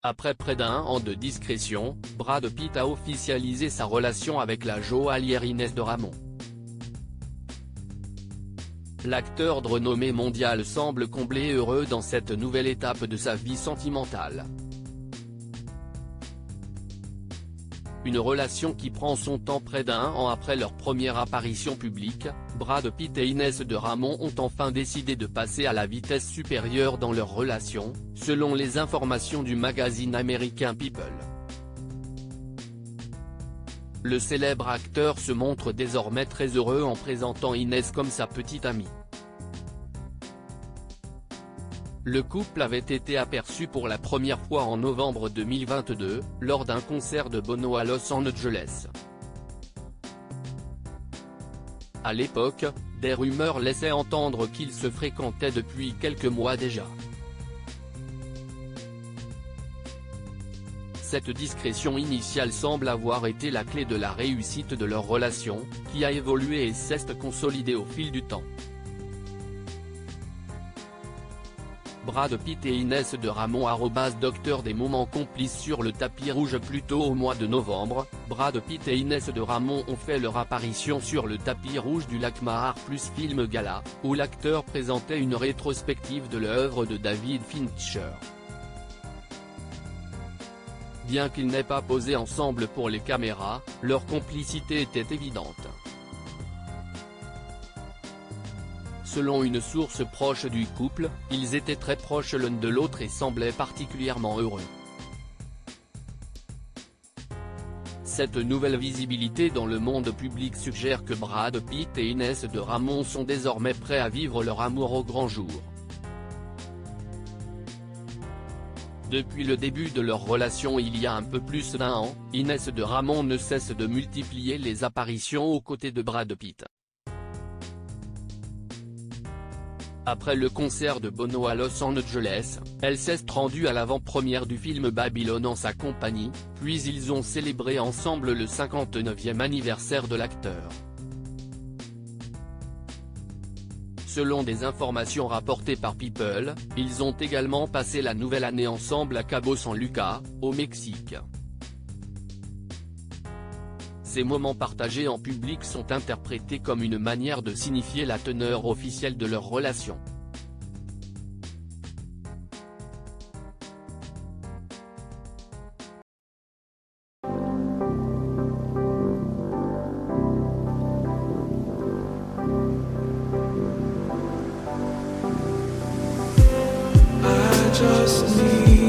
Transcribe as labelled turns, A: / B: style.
A: Après près d'1 an de discrétion, Brad Pitt a officialisé sa relation avec la joaillière Inès de Ramon. L'acteur de renommée mondiale semble comblé et heureux dans cette nouvelle étape de sa vie sentimentale. Une relation qui prend son temps près d'1 an après leur première apparition publique, Brad Pitt et Inès de Ramon ont enfin décidé de passer à la vitesse supérieure dans leur relation, selon les informations du magazine américain People. Le célèbre acteur se montre désormais très heureux en présentant Inès comme sa petite amie. Le couple avait été aperçu pour la première fois en novembre 2022, lors d'un concert de Bono à Los Angeles. À l'époque, des rumeurs laissaient entendre qu'ils se fréquentaient depuis quelques mois déjà. Cette discrétion initiale semble avoir été la clé de la réussite de leur relation, qui a évolué et s'est consolidée au fil du temps. Brad Pitt et Inès de Ramon @docteur des moments complices sur le tapis rouge. Plus tôt au mois de novembre, Brad Pitt et Inès de Ramon ont fait leur apparition sur le tapis rouge du Lachmar Plus Film Gala, où l'acteur présentait une rétrospective de l'œuvre de David Fincher. Bien qu'ils n'aient pas posé ensemble pour les caméras, leur complicité était évidente. Selon une source proche du couple, ils étaient très proches l'un de l'autre et semblaient particulièrement heureux. Cette nouvelle visibilité dans le monde public suggère que Brad Pitt et Inès de Ramon sont désormais prêts à vivre leur amour au grand jour. Depuis le début de leur relation il y a un peu plus d'1 an, Inès de Ramon ne cesse de multiplier les apparitions aux côtés de Brad Pitt. Après le concert de Bono à Los Angeles, elle s'est rendue à l'avant-première du film Babylone en sa compagnie, puis ils ont célébré ensemble le 59e anniversaire de l'acteur. Selon des informations rapportées par People, ils ont également passé la nouvelle année ensemble à Cabo San Lucas, au Mexique. Ces moments partagés en public sont interprétés comme une manière de signifier la teneur officielle de leur relation.
B: I just need